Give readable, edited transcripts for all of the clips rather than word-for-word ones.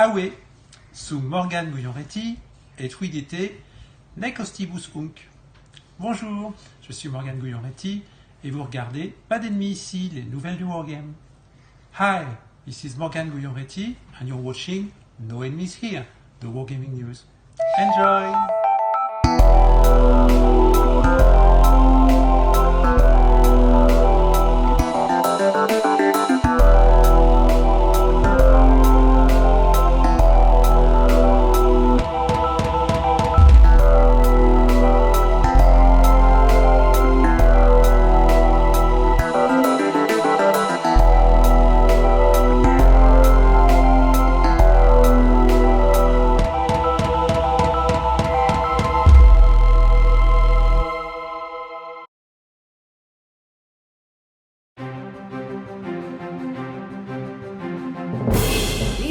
AUE, sous Morgan Guyon-Réty et Tweedité, Nekostibus Unk. Bonjour, je suis Morgan Guyon-Réty et vous regardez Pas d'ennemis ici, les nouvelles du Wargame. Hi, this is Morgan Guyon-Réty and you're watching No Enemies Here, the Wargaming News. Enjoy!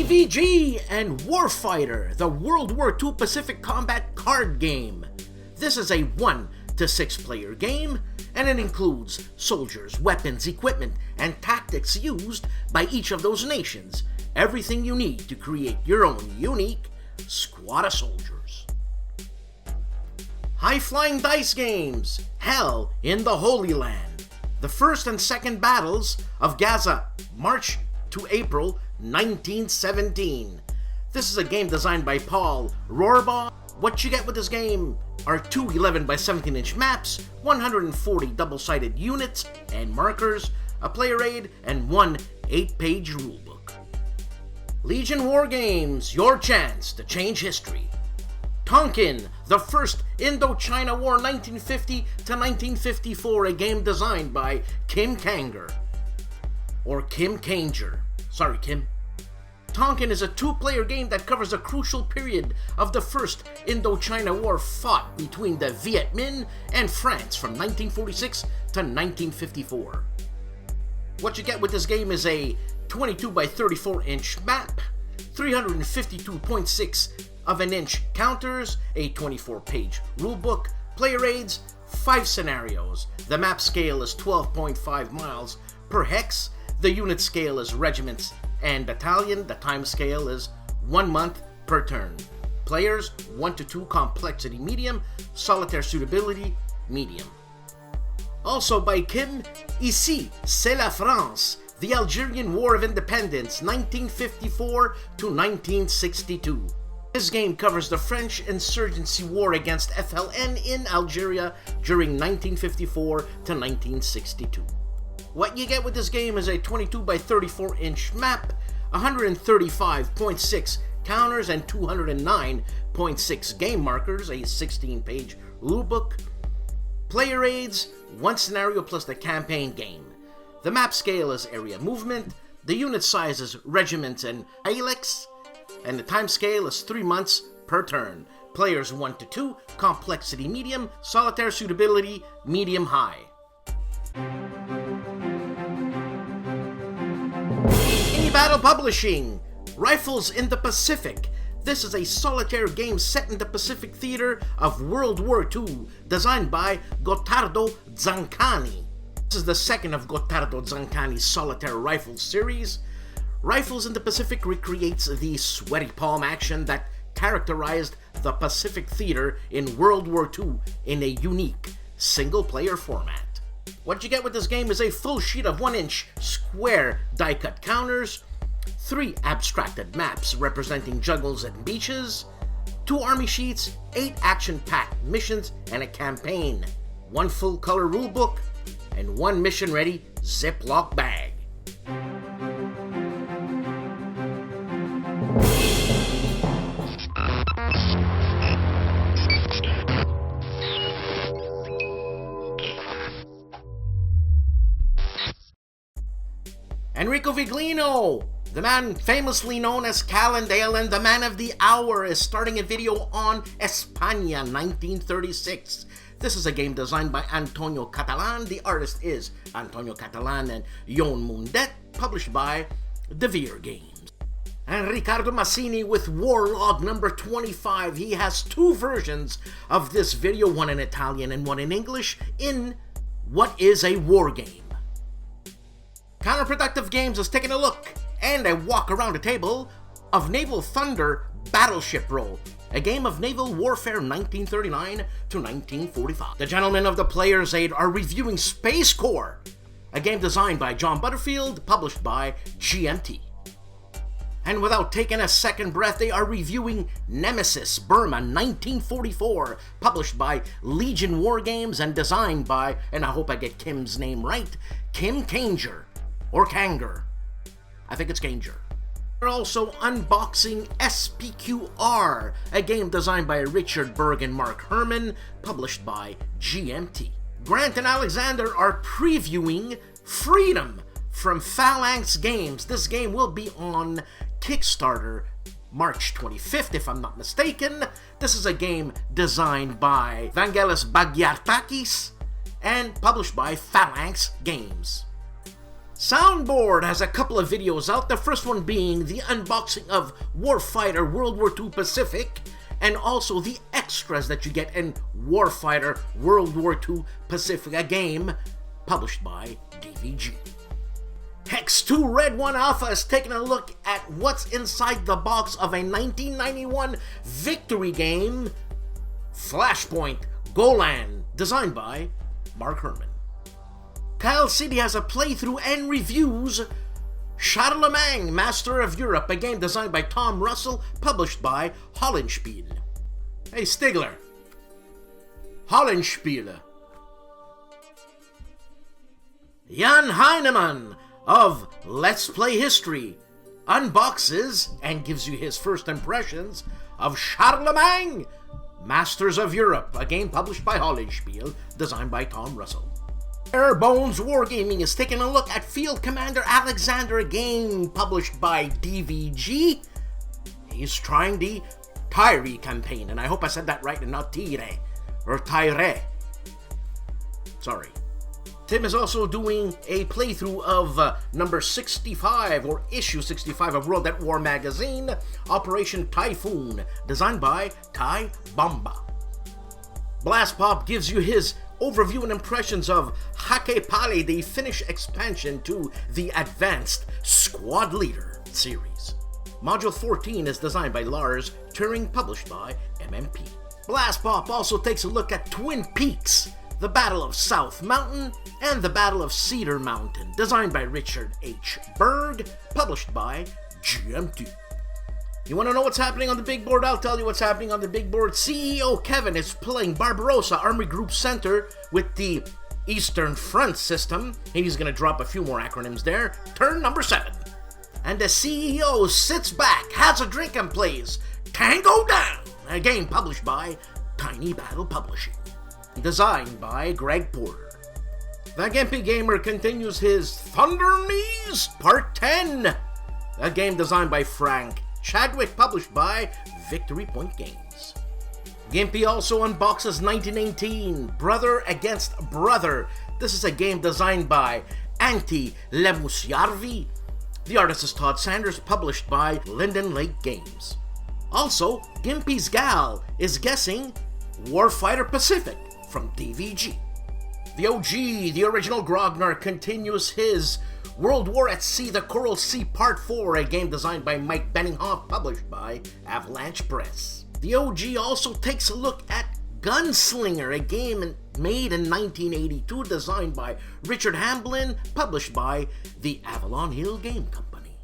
DVG and Warfighter, the World War II Pacific Combat card game. This is a 1 to 6 player game, and it includes soldiers, weapons, equipment, and tactics used by each of those nations. Everything you need to create your own unique squad of soldiers. High-flying dice games, Hell in the Holy Land. The first and second battles of Gaza, March to April 1917. This is a game designed by Paul Rohrbaugh. What you get with this game are two 11 by 17 inch maps, 140 double-sided units and markers, a player aid, and one 8-page rulebook. Legion War Games, your chance to change history. Tonkin, the first Indochina War 1950 to 1954, a game designed by Kim Kanger. Or Kim Kanger. Sorry, Kim. Tonkin is a two-player game that covers a crucial period of the First Indochina War fought between the Viet Minh and France from 1946 to 1954. What you get with this game is a 22 by 34 inch map, 352.6 of an inch counters, a 24-page rulebook, player aids, 5 scenarios. The map scale is 12.5 miles per hex. The unit scale is regiments and battalion. The time scale is 1 month per turn. Players 1 to 2, complexity medium, solitaire suitability medium. Also by Kim, Ici, c'est la France, the Algerian War of Independence, 1954 to 1962. This game covers the French insurgency war against FLN in Algeria during 1954 to 1962. What you get with this game is a 22 by 34 inch map, 135.6 counters and 209.6 game markers, a 16-page rulebook, player aids, 1 scenario plus the campaign game. The map scale is area movement, the unit size is regiments and Alex, and the time scale is 3 months per turn. Players 1 to 2, complexity medium, solitaire suitability medium high. Battle Publishing, Rifles in the Pacific. This is a solitaire game set in the Pacific theater of World War II, designed by Gottardo Zancani. This is the second of Gottardo Zancani's solitaire rifles series. Rifles in the Pacific recreates the sweaty palm action that characterized the Pacific theater in World War II in a unique single-player format. What you get with this game is a full sheet of 1-inch square die-cut counters, 3 abstracted maps representing jungles and beaches, 2 army sheets, 8 action-packed missions, and a campaign, 1 full-color rulebook, and 1 mission-ready Ziploc bag. Enrico Viglino, the man famously known as Calandale and the man of the hour, is starting a video on España 1936. This is a game designed by Antonio Catalan. The artist is Antonio Catalan and Jon Mundet, published by DeVere Games. And Riccardo Masini with Warlog number 25. He has 2 versions of this video, one in Italian and one in English, in What is a War Game? Counterproductive Games is taking a look and a walk around the table of Naval Thunder Battleship Roll, a game of naval warfare 1939 to 1945. The gentlemen of the Player's Aid are reviewing Space Corps, a game designed by John Butterfield, published by GMT. And without taking a second breath, they are reviewing Nemesis Burma 1944, published by Legion Wargames and designed by, and I hope I get Kim's name right, Kim Kanger, or Kanger. I think it's Kanger. We're also unboxing SPQR, a game designed by Richard Berg and Mark Herman, published by GMT. Grant and Alexander are previewing Freedom from Phalanx Games. This game will be on Kickstarter March 25th, if I'm not mistaken. This is a game designed by Vangelis Bagiartakis and published by Phalanx Games. Soundboard has a couple of videos out, the first one being the unboxing of Warfighter World War II Pacific, and also the extras that you get in Warfighter World War II Pacific, a game published by DVG. Hex 2 Red 1 Alpha is taking a look at what's inside the box of a 1991 victory game, Flashpoint Golan, designed by Mark Herman. Kyle City has a playthrough and reviews Charlemagne, Master of Europe, a game designed by Tom Russell, published by Hollenspiel. Hey Stigler, Hollenspiel. Jan Heinemann of Let's Play History unboxes and gives you his first impressions of Charlemagne, Masters of Europe, a game published by Hollenspiel, designed by Tom Russell. Airbones Wargaming is taking a look at Field Commander Alexander, a game published by DVG. He's trying the Tyre campaign, and I hope I said that right and not Tire, or Tyre. Sorry. Tim is also doing a playthrough of number 65, or issue 65 of World at War magazine, Operation Typhoon, designed by Tai Bomba. BLASTPOP gives you his overview and impressions of Hakepale, the Finnish expansion to the Advanced Squad Leader series. Module 14 is designed by Lars Turing, published by MMP. BLASTPOP also takes a look at Twin Peaks, the Battle of South Mountain and the Battle of Cedar Mountain, designed by Richard H. Berg, published by GMT. You want to know what's happening on the big board? I'll tell you what's happening on the big board. CEO Kevin is playing Barbarossa Army Group Center with the Eastern Front system, and he's going to drop a few more acronyms there. Turn number 7. And the CEO sits back, has a drink, and plays Tango Down, a game published by Tiny Battle Publishing, designed by Greg Porter. The Gimpy Gamer continues his Thunder Knees Part 10, a game designed by Frank Chadwick, published by Victory Point Games. Gimpy also unboxes 1918 Brother Against Brother. This is a game designed by Antti Lemusjärvi. The artist is Todd Sanders, published by Linden Lake Games. Also, Gimpy's gal is guessing Warfighter Pacific from DVG. The OG, the original Grognard, continues his World War at Sea, the Coral Sea Part 4, a game designed by Mike Benninghoff, published by Avalanche Press. The OG also takes a look at Gunslinger, a game made in 1982, designed by Richard Hamblin, published by the Avalon Hill Game Company.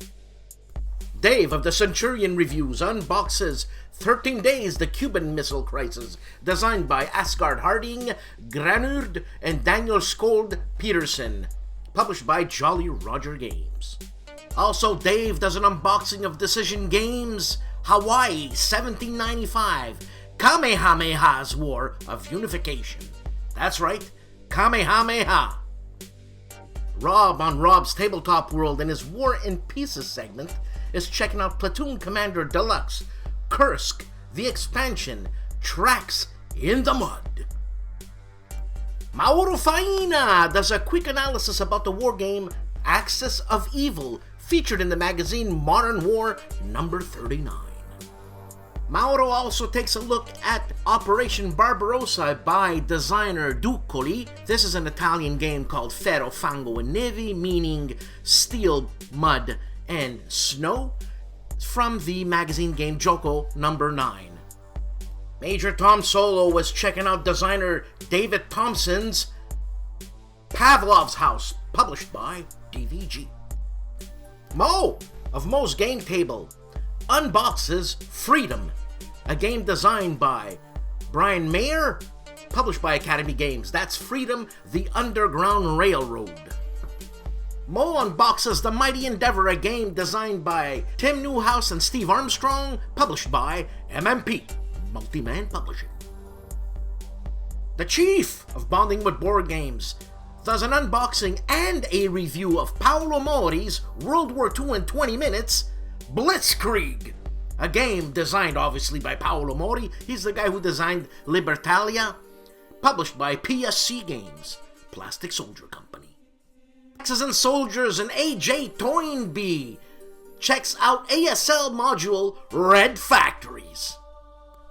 Dave of the Centurion Reviews unboxes 13 Days, the Cuban Missile Crisis, designed by Asgard Harding, Granurd, and Daniel Skold Peterson, published by Jolly Roger Games. Also, Dave does an unboxing of Decision Games, Hawaii 1795, Kamehameha's War of Unification. That's right, Kamehameha. Rob on Rob's Tabletop World in his War and Pieces segment is checking out Platoon Commander Deluxe, Kursk, the Expansion, Tracks in the Mud. MAURO FAINA does a quick analysis about the wargame Axis of Evil, featured in the magazine Modern War number 39. MAURO also takes a look at Operation Barbarossa by designer Duccoli. This is an Italian game called Ferro, Fango, and Neve, meaning steel, mud, and snow. from the magazine game Joko number 9. Major Tom Solo was checking out designer David Townsend's Pavlov's House, published by DVG. Mo of Mo's Game Table unboxes Freedom, a game designed by Brian Mayer, published by Academy Games. That's Freedom, the Underground Railroad. Mo unboxes The Mighty Endeavor, a game designed by Tim Newhouse and Steve Armstrong, published by MMP, Multi-Man Publishing. The Chief of Bonding with Board Games does an unboxing and a review of Paolo Mori's World War II in 20 minutes, Blitzkrieg, a game designed obviously by Paolo Mori. He's the guy who designed Libertalia, published by PSC Games, Plastic Soldier Company. HEXES and Soldiers and AJ Toynbee checks out ASL module Red Factories.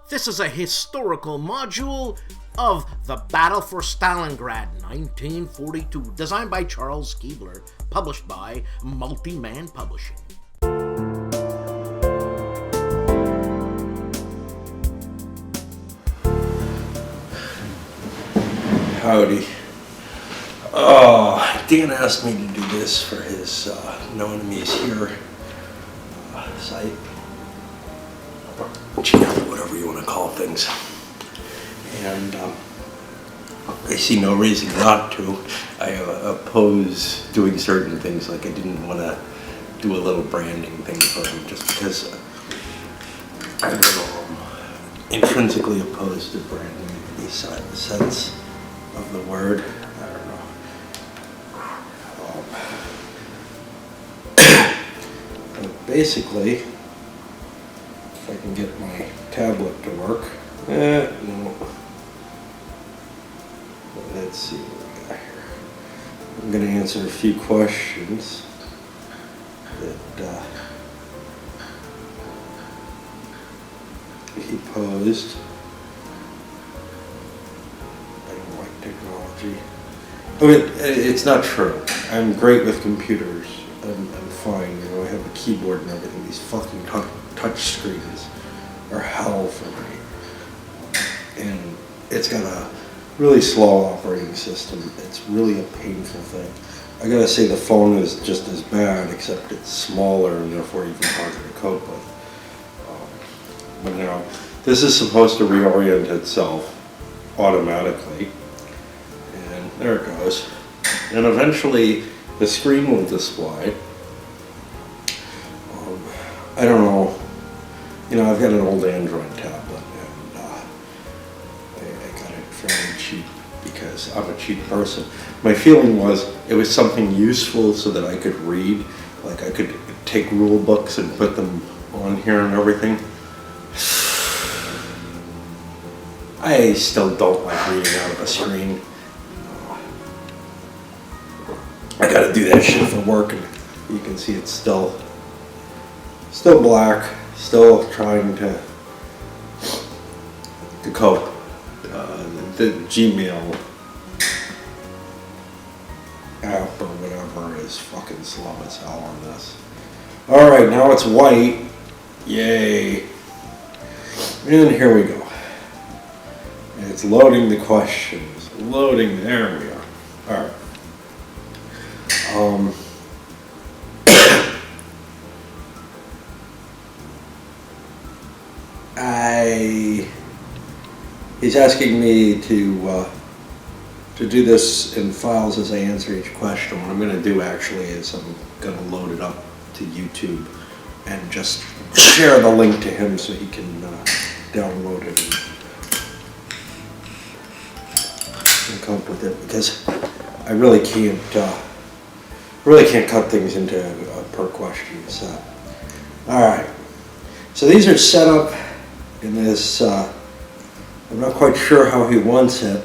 This is a historical module of the Battle for Stalingrad 1942, designed by Charles Keebler, published by Multi-Man Publishing. Howdy. Oh, Dan asked me to do this for his No Enemies Here site. Channel, whatever you want to call things. And I see no reason not to. I oppose doing certain things, like I didn't want to do a little branding thing for him just because I'm intrinsically opposed to branding in the sense of the word. I don't know. But basically, if I can get my tablet to work. No. Let's see what we got here. I'm going to answer a few questions that he posed. I don't like technology. I mean, it's not true. I'm great with computers. I'm fine. You know, I have a keyboard and everything. These fucking touch screens are hell for me. And it's got a really slow operating system. It's really a painful thing. I gotta say the phone is just as bad, except it's smaller and therefore even harder to cope with. But now, this is supposed to reorient itself automatically. And there it goes. And eventually the screen will display. I don't know. You know, I've got an old Android tablet, and I got it fairly cheap because I'm a cheap person. My feeling was it was something useful so that I could read, like I could take rule books and put them on here and everything. I still don't like reading out of a screen. I gotta do that shit for work, and you can see it's still black. Still trying to cope. The Gmail app or whatever is fucking slow as hell on this. Alright, now it's white. Yay. And here we go. And it's loading the questions. Loading, there we are. Alright. He's asking me to do this in files as I answer each question. What I'm going to do actually is I'm going to load it up to YouTube and just share the link to him so he can download it and cope with it, because I really can't cut things into per question set. All right, so these are set up in this. I'm not quite sure how he wants it.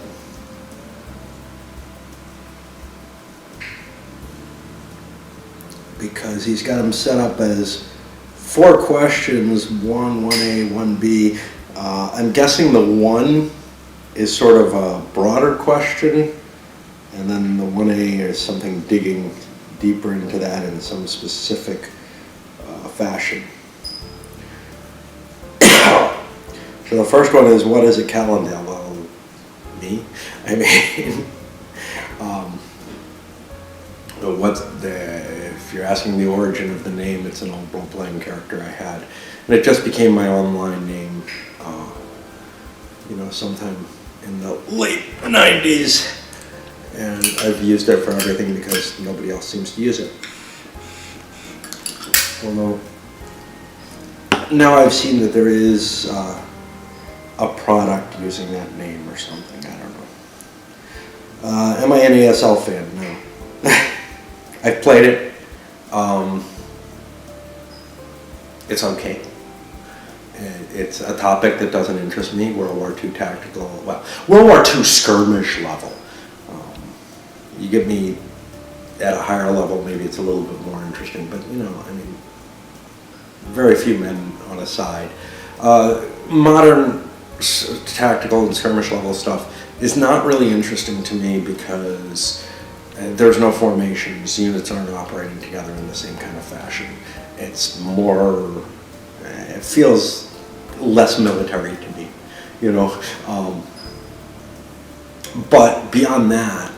Because he's got them set up as 4 questions, 1A, 1B. I'm guessing the 1 is sort of a broader question, and then the 1A is something digging deeper into that in some specific fashion. So the first one is, what is a Calandale? Well, me? I mean, if you're asking the origin of the name, it's an old role-playing character I had. And it just became my online name, you know, sometime in the late 90s. And I've used it for everything because nobody else seems to use it. Although, now I've seen that there is a product using that name or something, I don't know. Am I an ASL fan? No. I've played it. It's okay. It's a topic that doesn't interest me. World War II tactical, well, World War II skirmish level. You get me at a higher level, maybe it's a little bit more interesting, but you know, I mean, very few men on a side. Modern tactical and skirmish level stuff is not really interesting to me because there's no formations, units aren't operating together in the same kind of fashion. It's more, it feels less military to me, you know. But beyond that,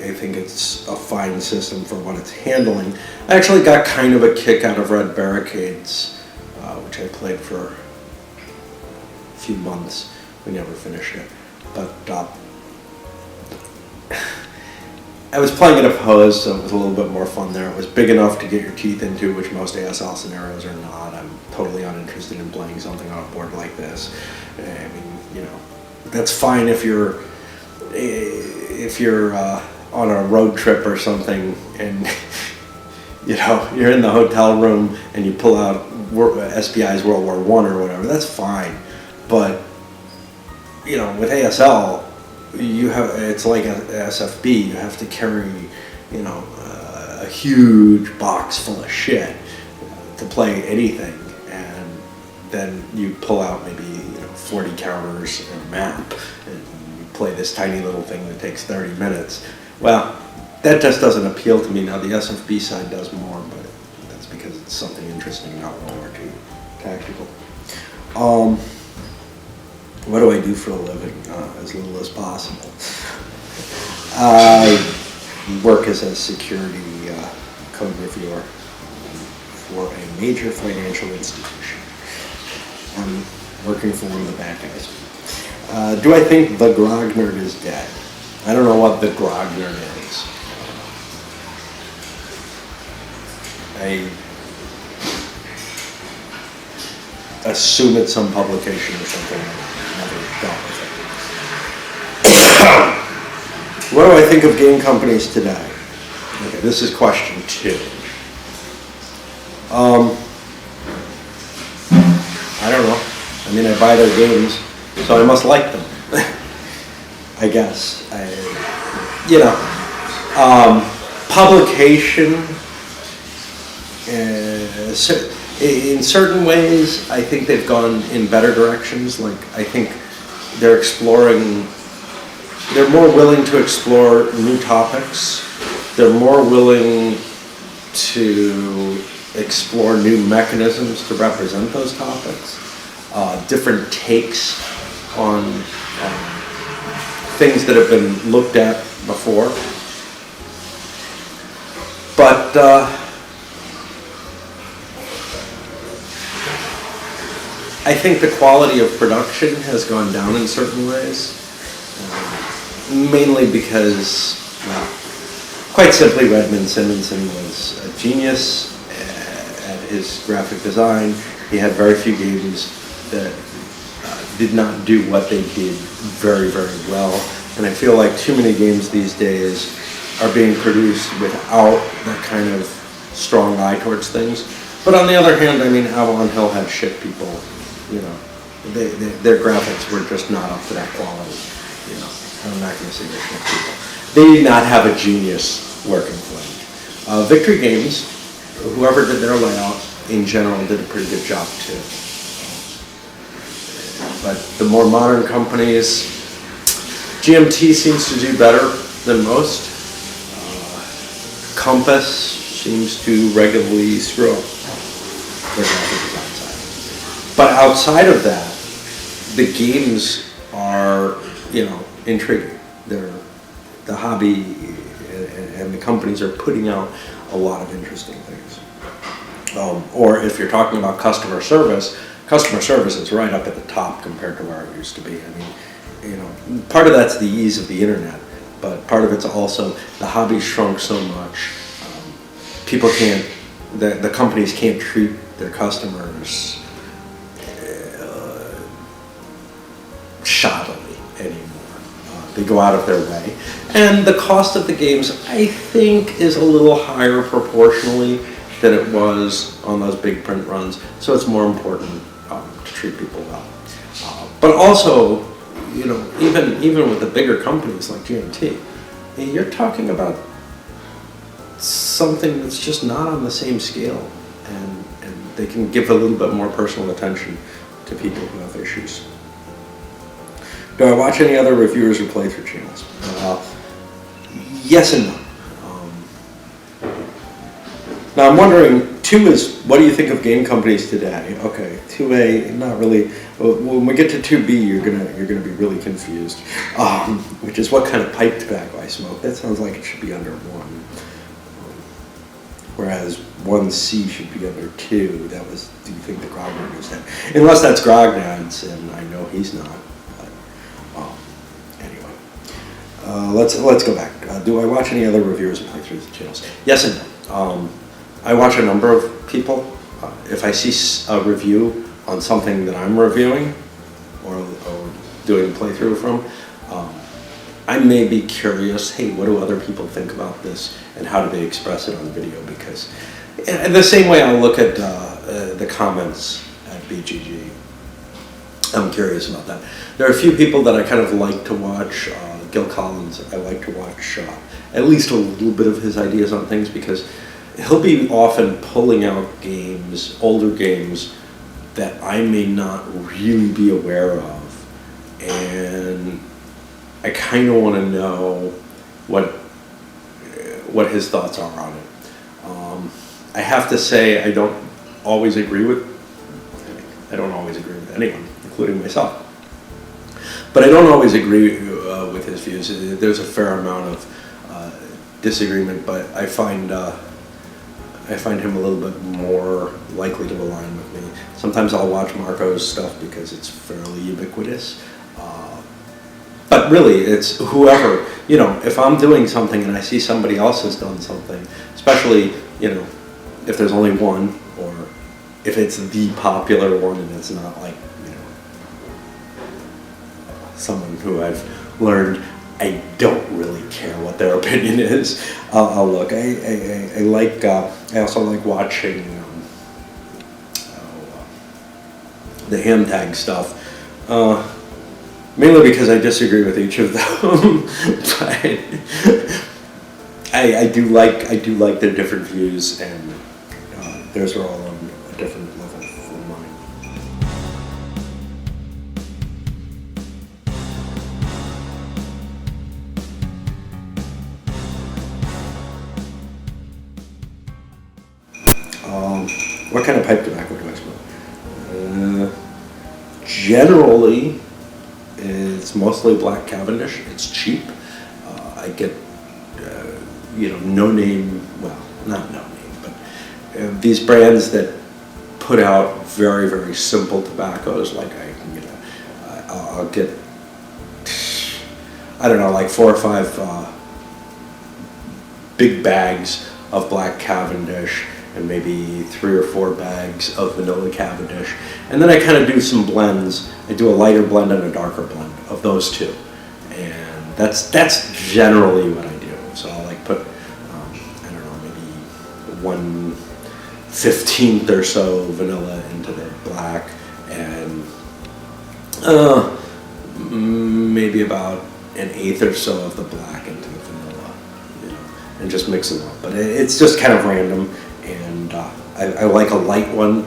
I think it's a fine system for what it's handling. I actually got kind of a kick out of Red Barricades, which I played for a few months. We never finished it. But I was playing it opposed, so it was a little bit more fun there. It was big enough to get your teeth into, which most ASL scenarios are not. I'm totally uninterested in playing something on a board like this. I mean, you know, that's fine if you're on a road trip or something, and you know, you're in the hotel room and you pull out SPI's World War I or whatever. That's fine, but you know, with ASL, you have, it's like a SFB. You have to carry, you know, a huge box full of shit to play anything, and then you pull out maybe, you know, 40 counters and a map, and you play this tiny little thing that takes 30 minutes. Well, that just doesn't appeal to me. Now the SFB side does more, but that's because it's something interesting, not World War II tactical. What do I do for a living? As little as possible. I work as a security code reviewer for a major financial institution. I'm working for one of the bad guys. Do I think the Grognard is dead? I don't know what the Grognard is. I assume it's some publication or something. I've never dealt with it. What do I think of game companies today? Okay, this is question 2. I don't know. I mean, I buy their games, so I must like them. I guess. You know, publication, in certain ways, I think they've gone in better directions. Like, I think they're exploring, they're more willing to explore new topics. They're more willing to explore new mechanisms to represent those topics. Different takes on things that have been looked at before. But I think the quality of production has gone down in certain ways, mainly because, well, quite simply, Redmond Simonson was a genius at his graphic design. He had very few games that did not do what they did very, very well. And I feel like too many games these days are being produced without that kind of strong eye towards things. But on the other hand, I mean, Avalon Hill had shit people, you know. Their graphics were just not up to that quality, you know. I'm not going to say they're shit people. They did not have a genius working for them. Victory Games, whoever did their layout, in general, did a pretty good job too. But the more modern companies, GMT seems to do better than most. Compass seems to regularly screw up their graphic design side. But outside of that, the games are, you know, intriguing. They're, the hobby and the companies are putting out a lot of interesting things. Or if you're talking about customer service is right up at the top compared to where it used to be. I mean, you know, part of that's the ease of the internet, but part of it's also the hobby shrunk so much. People can't, the companies can't treat their customers shoddily anymore. They go out of their way. And the cost of the games, I think, is a little higher proportionally than it was on those big print runs. So it's more important to treat people well. But also, you know, even with the bigger companies like GMT, you're talking about something that's just not on the same scale, and they can give a little bit more personal attention to people who have issues. Do I watch any other reviewers or playthrough channels? Yes and no. Now I'm wondering, 2 is, what do you think of game companies today? Okay, 2A, not really. When we get to 2B, you're gonna be really confused. Which is what kind of pipe tobacco I smoke. That sounds like it should be under 1. Whereas 1C should be under 2. That was, do you think the Grognard is that? Unless that's Grognard's, and I know he's not. Anyway, let's go back. Do I watch any other reviewers and playthroughs channels? Yes and no. I watch a number of people. If I see a review on something that I'm reviewing or doing a playthrough from, I may be curious, hey, what do other people think about this and how do they express it on video? Because in the same way I'll look at the comments at BGG, I'm curious about that. There are a few people that I kind of like to watch. Gil Collins, I like to watch at least a little bit of his ideas on things, because he'll be often pulling out games, older games, that I may not really be aware of, and I kind of want to know what his thoughts are on it. I have to say I don't always agree with anyone, including myself. But I don't always agree with his views. There's a fair amount of disagreement, but I find him a little bit more likely to align with me. Sometimes I'll watch Marco's stuff because it's fairly ubiquitous. But really, it's whoever, you know, if I'm doing something and I see somebody else has done something, especially, you know, if there's only one, or if it's the popular one and it's not like, you know, someone who I've learned I don't really care what their opinion is, I'll look. I also like watching the ham tag stuff, mainly because I disagree with each of them. But I do like their different views, and theirs are all on a different level from mine. What kind of pipe tobacco do I smoke? Generally, it's mostly Black Cavendish. It's cheap. I get, you know, no name, well, not no name, but these brands that put out very, very simple tobaccos, like I'll get, I don't know, like 4 or 5 big bags of Black Cavendish, and maybe 3 or 4 bags of vanilla Cavendish. And then I kind of do some blends. I do a lighter blend and a darker blend of those 2. And that's generally what I do. So I'll like put, I don't know, maybe 1/15 or so vanilla into the black, and maybe about 1/8 or so of the black into the vanilla, you know, and just mix them up. But it's just kind of random. And I like a light one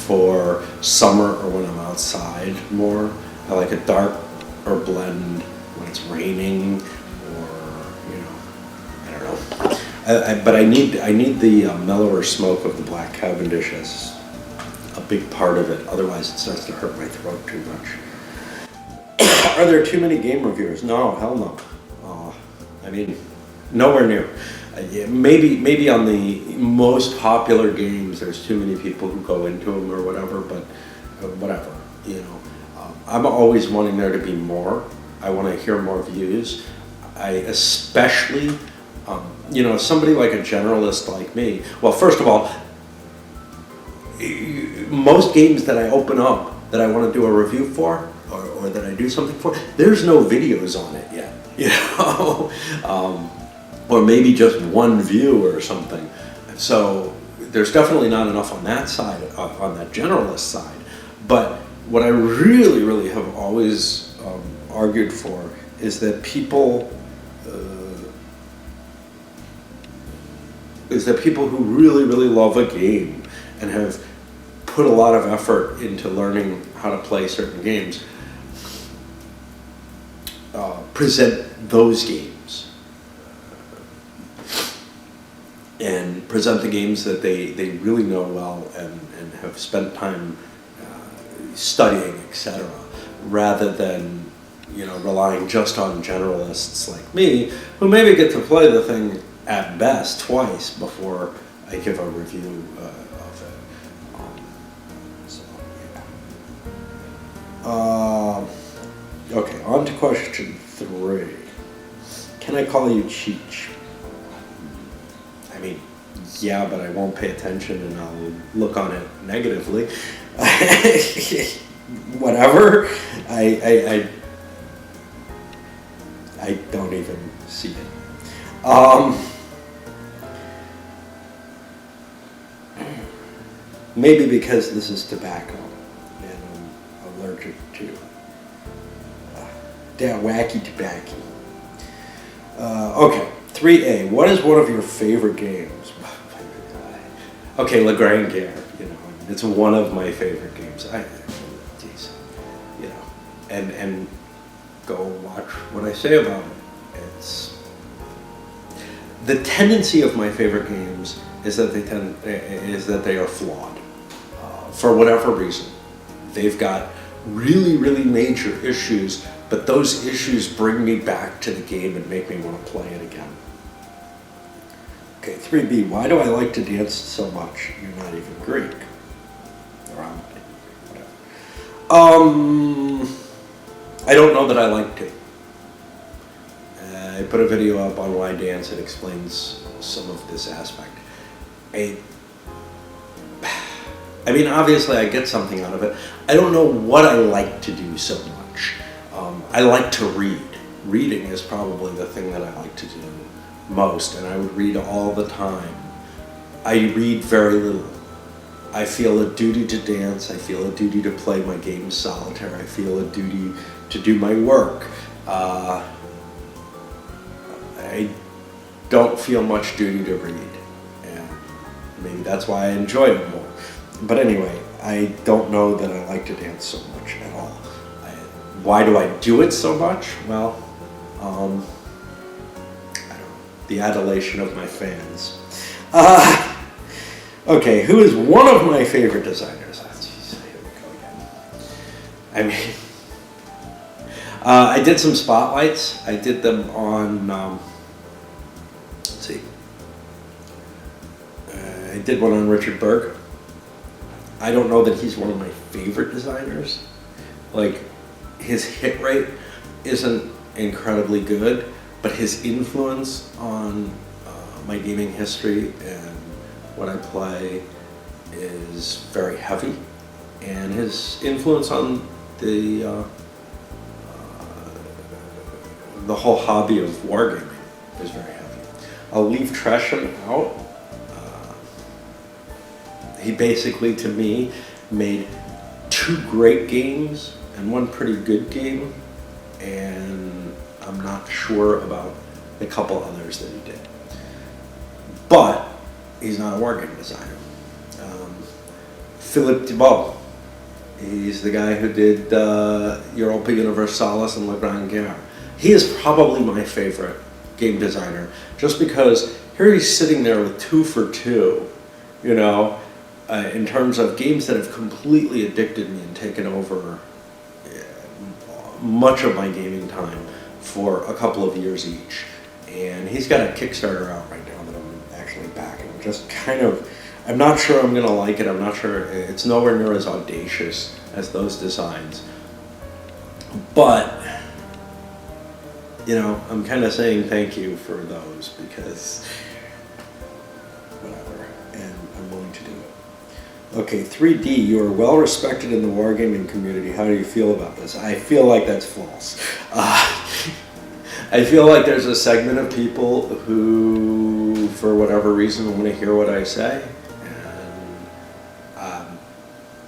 for summer or when I'm outside more. I like a dark or blend when it's raining, or, you know, I don't know. But I need the mellower smoke of the Black Cavendish as a big part of it. Otherwise, it starts to hurt my throat too much. Are there too many game reviewers? No, hell no. I mean, nowhere near. Yeah, maybe on the most popular games, there's too many people who go into them or whatever. But whatever, you know. I'm always wanting there to be more. I want to hear more views. I especially, you know, somebody like a generalist like me. Well, first of all, most games that I open up that I want to do a review for, or that I do something for, there's no videos on it yet, you know, or maybe just one view or something. So there's definitely not enough on that side, on that generalist side. But what I really, really have always argued for is that people who really, really love a game and have put a lot of effort into learning how to play certain games present those games and present the games that they really know well and have spent time studying, etc., rather than, you know, relying just on generalists like me, who maybe get to play the thing at best twice before I give a review of it. Okay, on to question 3. Can I call you Cheech? I mean, yeah, but I won't pay attention and I'll look on it negatively. Whatever. I don't even see it. Maybe because this is tobacco and I'm allergic to that wacky tobacco. Okay, 3A. What is one of your favorite games? Okay, La Grande Guerre. You know, it's one of my favorite games. Geez, you know, and go watch what I say about it. It's the tendency of my favorite games is that they are flawed for whatever reason. They've got really, really major issues, but those issues bring me back to the game and make me want to play it again. Okay, 3B. Why do I like to dance so much? You're not even Greek. Around whatever. I don't know that I like to. I put a video up on why I dance. It explains some of this aspect. I mean, obviously I get something out of it. I don't know what I like to do so much. I like to read. Reading is probably the thing that I like to do most, and I would read all the time. I read very little. I feel a duty to dance. I feel a duty to play my game solitaire. I feel a duty to do my work. I don't feel much duty to read, and maybe that's why I enjoy it more. But anyway, I don't know that I like to dance so much at all. Why do I do it so much? Well, I don't know. The adulation of my fans. Okay, who is one of my favorite designers? Oh, geez, here we go again. I mean, I did some spotlights. I did them on, let's see. I did one on Richard Berg. I don't know that he's one of my favorite designers. Like, his hit rate isn't incredibly good, but his influence on my gaming history and what I play is very heavy, and his influence on the whole hobby of wargaming is very heavy. I'll leave Tresham out. He basically, to me, made 2 great games and 1 pretty good game, and I'm not sure about a couple others that he did. But he's not a wargame designer. Philippe Thibault, he's the guy who did Europa Universalis and La Grande Guerre. He is probably my favorite game designer, just because here he's sitting there with 2 for 2, you know, in terms of games that have completely addicted me and taken over much of my gaming time for a couple of years each. And he's got a Kickstarter out right now that I'm actually backing. Just kind of, I'm not sure I'm gonna like it. I'm not sure, it's nowhere near as audacious as those designs. But, you know, I'm kind of saying thank you for those because whatever, and I'm willing to do it. Okay, 3D, you are well respected in the wargaming community. How do you feel about this? I feel like that's false. I feel like there's a segment of people who, for whatever reason, want to hear what I say. And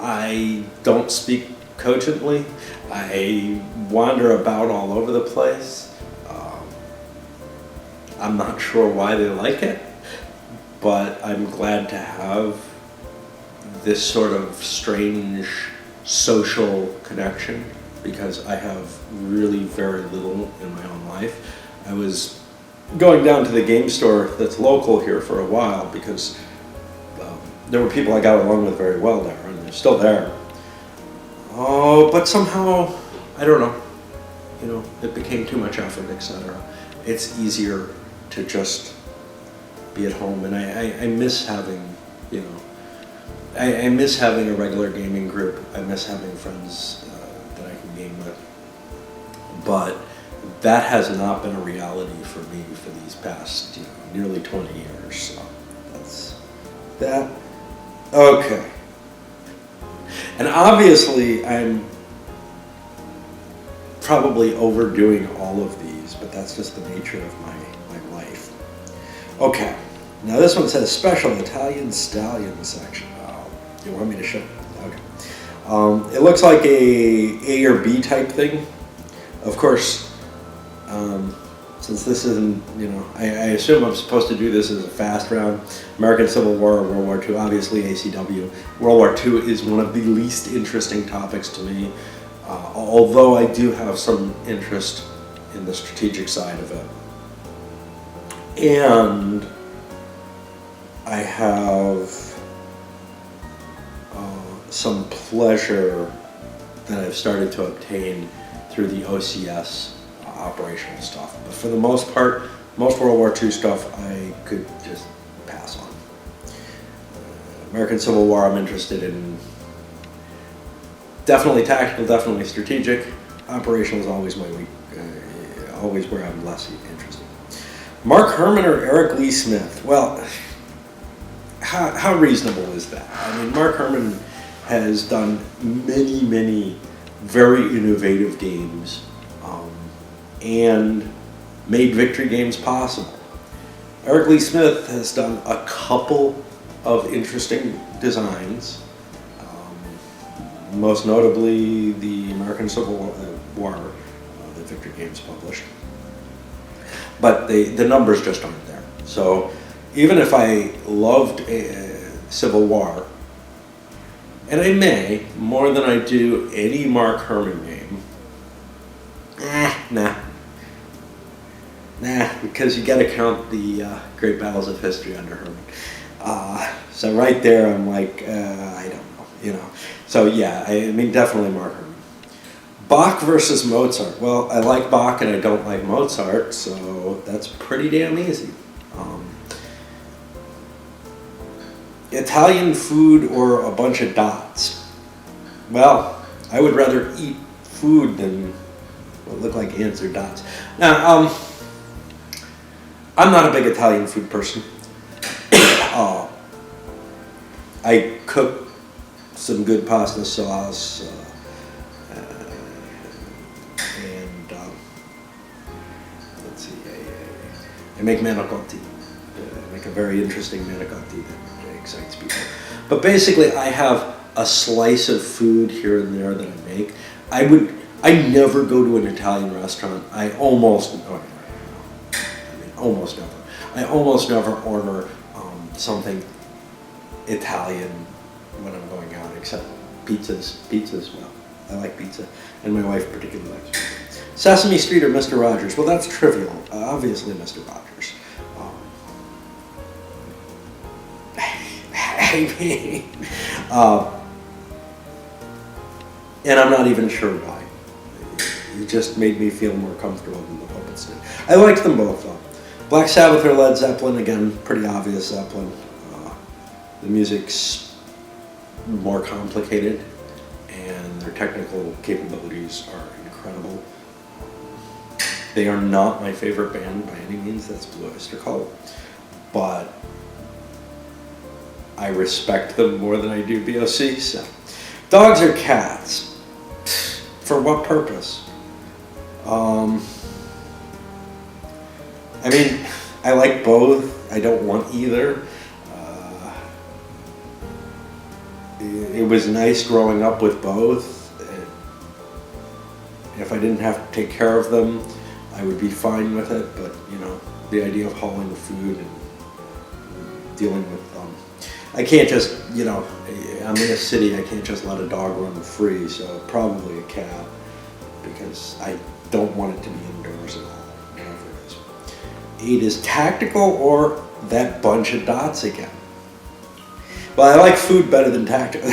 I don't speak cogently. I wander about all over the place. I'm not sure why they like it, but I'm glad to have this sort of strange social connection because I have really very little in my own life. I was going down to the game store that's local here for a while because there were people I got along with very well there, and they're still there. Oh, but somehow, I don't know, you know, it became too much effort, etc. It's easier to just be at home, and I miss having, you know, I miss having a regular gaming group. I miss having friends that I can game with. But that has not been a reality for me for these past, you know, nearly 20 years. So that's that. Okay. And obviously I'm probably overdoing all of these, but that's just the nature of my life. Okay. Now this one says special Italian stallion section. You want me to show? Okay. It looks like a or B type thing. Of course, since this isn't, you know, I assume I'm supposed to do this as a fast round. American Civil War, World War II, obviously ACW. World War II is one of the least interesting topics to me, although I do have some interest in the strategic side of it. And I have some pleasure that I've started to obtain through the OCS operational stuff. But for the most part, most World War II stuff I could just pass on. American Civil War I'm interested in. Definitely tactical, definitely strategic. Operational is always my weak, always where I'm less interested. Mark Herman or Eric Lee Smith? Well, how reasonable is that? I mean, Mark Herman has done many very innovative games and made victory games possible. Eric Lee Smith has done a couple of interesting designs, most notably the American Civil War that victory games published. But the numbers just aren't there. So even if I loved Civil War, and I may, more than I do any Mark Herman game, nah, because you gotta count the great battles of history under Herman. So right there I'm like, I don't know, you know. So yeah, I mean definitely Mark Herman. Bach versus Mozart. Well, I like Bach and I don't like Mozart, so that's pretty damn easy. Italian food or a bunch of dots? Well, I would rather eat food than what look like ants or dots. Now, I'm not a big Italian food person. I cook some good pasta sauce, and let's see, I make manicotti. I make a very interesting manicotti that excites people. But basically, I have a slice of food here and there that I make. I never go to an Italian restaurant. I almost never. I almost never order something Italian when I'm going out, except pizzas. Pizzas, well, I like pizza, and my wife particularly likes pizza. Sesame Street or Mr. Rogers? Well, that's trivial. Obviously, Mr. Rogers. I mean, and I'm not even sure why. It just made me feel more comfortable than the Puppets did. I liked them both though. Black Sabbath or Led Zeppelin, again, pretty obvious Zeppelin. The music's more complicated and their technical capabilities are incredible. They are not my favorite band by any means, that's Blue Oyster Cult, but I respect them more than I do BOC, so. Dogs or cats? For what purpose? I mean, I like both. I don't want either. It was nice growing up with both. If I didn't have to take care of them, I would be fine with it. But, you know, the idea of hauling food and dealing with them. I can't just, you know, I'm in a city, I can't just let a dog run free, so probably a cat, because I don't want it to be indoors at all, whatever it is. 8 is tactical or that bunch of dots again. Well, I like food better than tactical.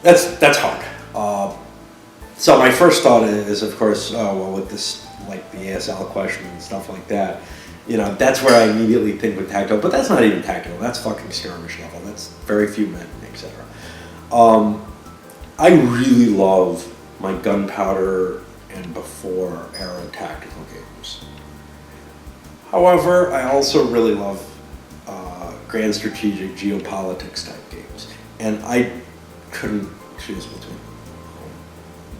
That's hard. So my first thought is, of course, well, with this, like the ASL question and stuff like that, you know, that's where I immediately think with tactical, but that's not even tactical, that's fucking skirmish level, that's very few men, etc. I really love my gunpowder and before era tactical games. However, I also really love grand strategic geopolitics type games, and I couldn't choose between them.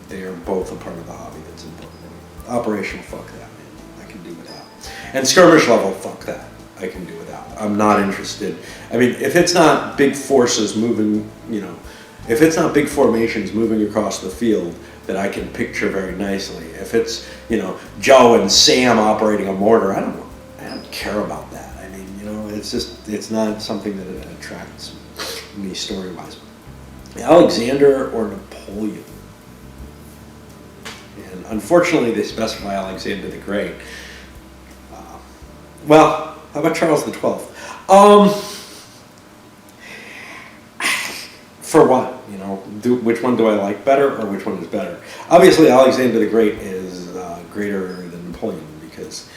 They are both a part of the hobby that's important to me. Operational, fuck that, man. I can do without. And skirmish level, fuck that. I can do without. I'm not interested. I mean, if it's not big forces moving, you know, if it's not big formations moving across the field that I can picture very nicely, if it's, you know, Joe and Sam operating a mortar, I don't care about that. I mean, you know, it's just, it's not something that attracts me story-wise. Alexander or Napoleon? And unfortunately, they specify Alexander the Great. Well, how about Charles the 12th? For what? You know, which one do I like better, or which one is better? Obviously, Alexander the Great is greater than Napoleon because,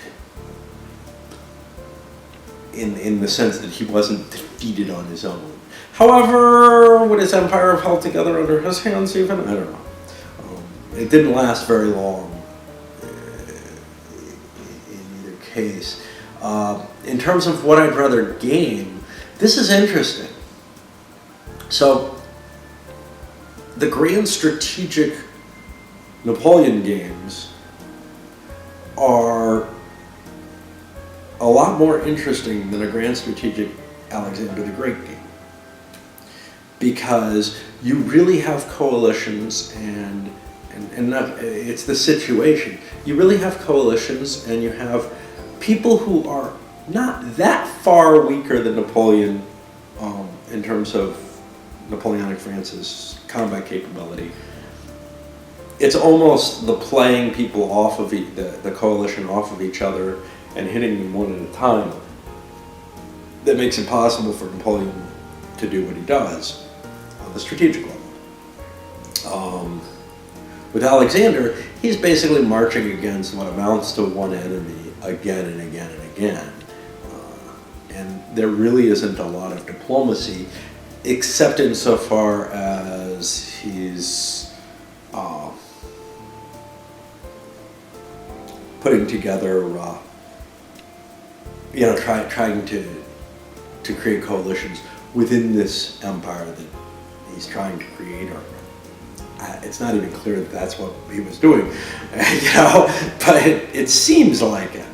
in the sense that he wasn't defeated on his own. However, would his empire have held together under his hands even? I don't know. It didn't last very long in either case. In terms of what I'd rather game, this is interesting. So, the grand strategic Napoleon games are a lot more interesting than a grand strategic Alexander the Great game. Because you really have coalitions and not, it's the situation. You really have coalitions and you have people who are not that far weaker than Napoleon in terms of Napoleonic France's combat capability. It's almost the playing people off of the coalition off of each other and hitting them one at a time that makes it possible for Napoleon to do what he does on the strategic level. With Alexander, he's basically marching against what amounts to one enemy again and again and again. And there really isn't a lot of diplomacy, except insofar as he's putting together, you know, trying to create coalitions within this empire that he's trying to create. Or it's not even clear that that's what he was doing, you know, but it seems like it.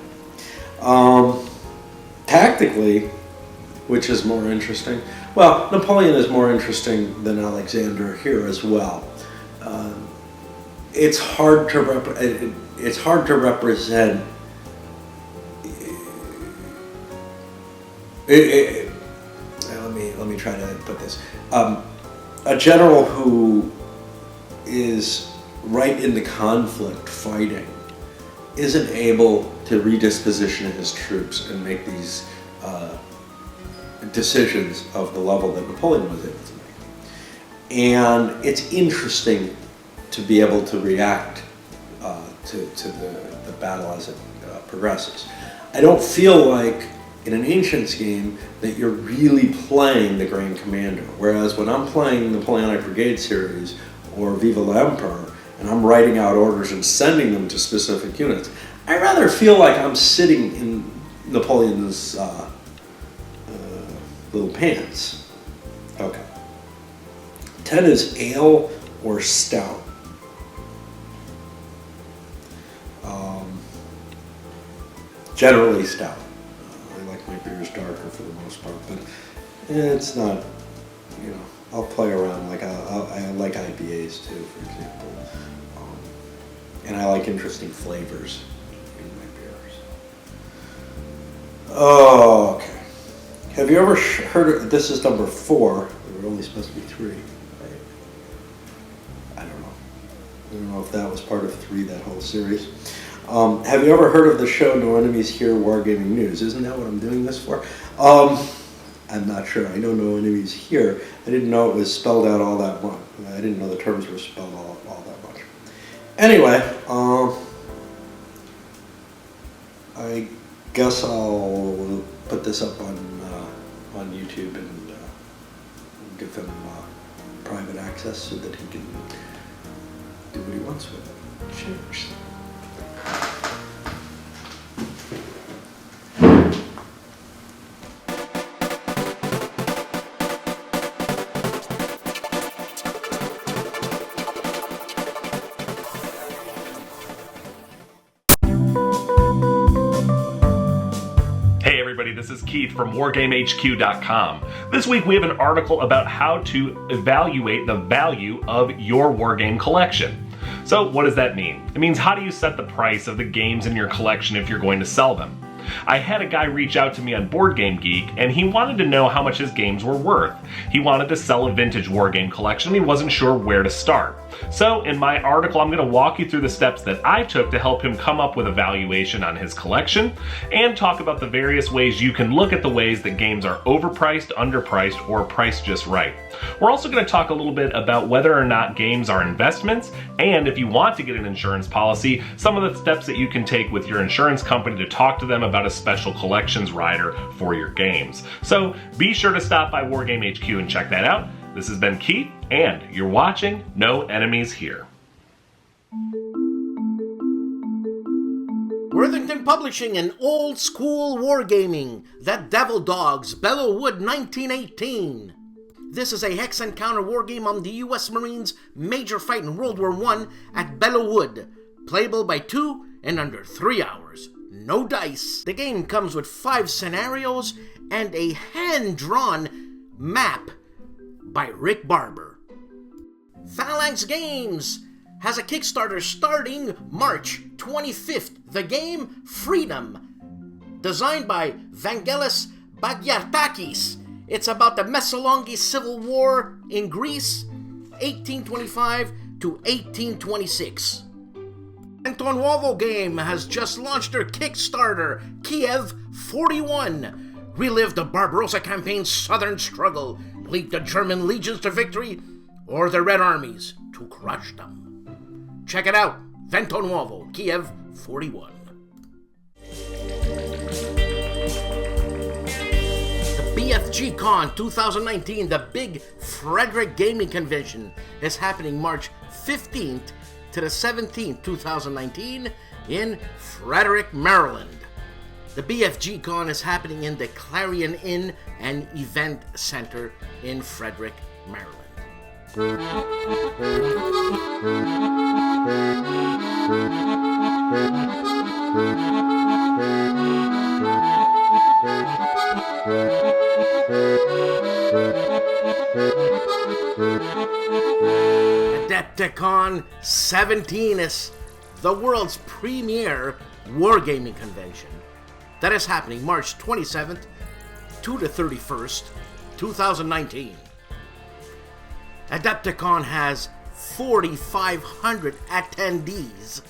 Tactically, which is more interesting? Well, Napoleon is more interesting than Alexander here as well. It's hard to represent. Let me try to put this. A general who is right in the conflict fighting isn't able to redisposition his troops and make these decisions of the level that Napoleon was able to make. And it's interesting to be able to react to the battle as it progresses. I don't feel like in an Ancients game that you're really playing the Grand Commander, whereas when I'm playing the Napoleonic Brigade series or Viva l'Empereur, and I'm writing out orders and sending them to specific units, I rather feel like I'm sitting in Napoleon's little pants. Okay. 10 is ale or stout. Generally stout. I like my beers darker for the most part, but it's not, you know, I'll play around. Like I like IPAs too, for example. And I like interesting flavors in my beers. Oh, okay. Have you ever heard of, this is number 4, there were only supposed to be 3, right? I don't know. I don't know if that was part of 3, that whole series. Have you ever heard of the show No Enemies Here Wargaming News? Isn't that what I'm doing this for? I'm not sure. I know No Enemies Here. I didn't know it was spelled out all that much. I didn't know the terms were spelled all that much. Anyway, I guess I'll put this up on YouTube and give him private access so that he can do what he wants with it. Cheers. This is Keith from WargameHQ.com. This week we have an article about how to evaluate the value of your wargame collection. So what does that mean? It means how do you set the price of the games in your collection if you're going to sell them? I had a guy reach out to me on Board Game Geek and he wanted to know how much his games were worth. He wanted to sell a vintage wargame collection and he wasn't sure where to start. So in my article I'm going to walk you through the steps that I took to help him come up with a valuation on his collection and talk about the various ways you can look at the ways that games are overpriced, underpriced, or priced just right. We're also going to talk a little bit about whether or not games are investments, and if you want to get an insurance policy, some of the steps that you can take with your insurance company to talk to them about a special collections rider for your games. So be sure to stop by Wargame HQ and check that out. This has been Keith, and you're watching No Enemies Here. Worthington Publishing and Old School Wargaming, The Devil Dogs, Bellewood 1918. This is a hex encounter wargame on the U.S. Marines' major fight in World War I at Bellewood. Playable by 2 in under 3 hours. No dice. The game comes with 5 scenarios and a hand-drawn map by Rick Barber. Phalanx Games has a Kickstarter starting March 25th. The game Freedom, designed by Vangelis Bagiartakis. It's about the Messalongi Civil War in Greece, 1825 to 1826. Antonovo Game has just launched their Kickstarter, Kiev 41. Relive the Barbarossa campaign's southern struggle. Lead the German legions to victory, or the Red Armies to crush them. Check it out, Ventonuovo, Kiev 41. The BFG Con 2019, the big Frederick Gaming Convention, is happening March 15th to the 17th, 2019 in Frederick, Maryland. The BFG Con is happening in the Clarion Inn and Event Center in Frederick, Maryland. Adepticon 17 is the world's premier wargaming convention that is happening March 27th to the 31st, 2019. Adepticon has 4,500 attendees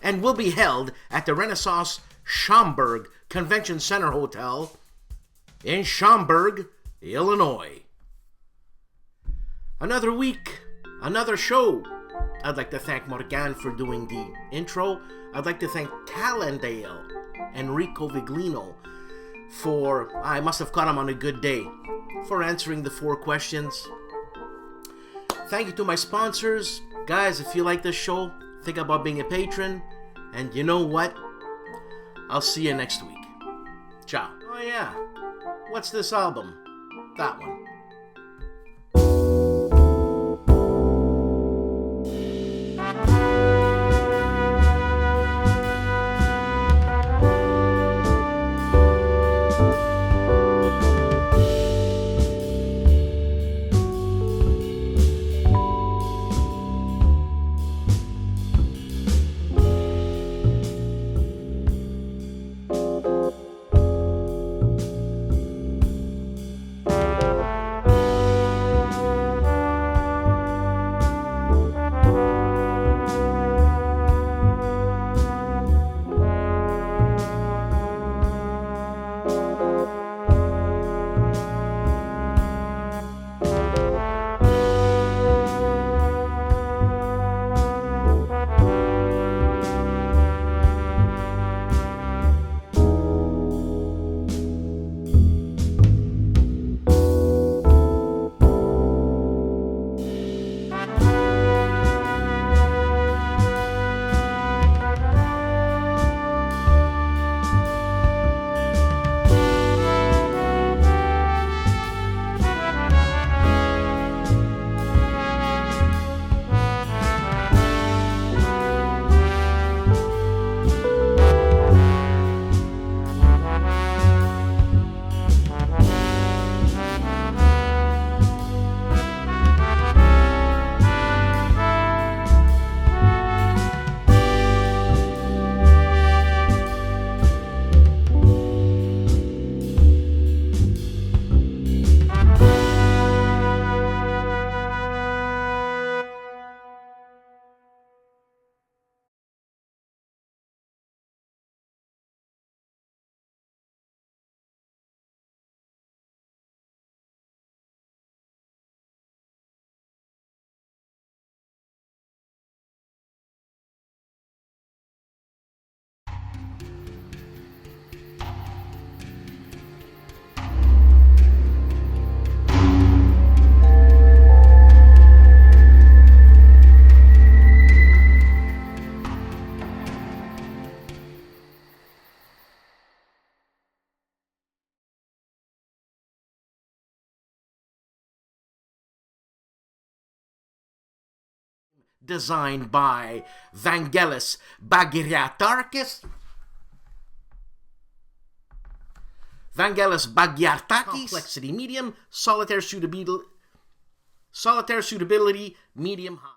and will be held at the Renaissance Schaumburg Convention Center Hotel in Schaumburg, Illinois. Another week, another show. I'd like to thank Morgan for doing the intro. I'd like to thank Calandale, Enrico Viglino, for, I must have caught him on a good day, for answering the 4 questions. Thank you to my sponsors. Guys, if you like this show, think about being a patron. And you know what? I'll see you next week. Ciao. Oh yeah, what's this album? That one. Designed by Vangelis Bagyartakis. Complexity medium, solitaire suitability medium high.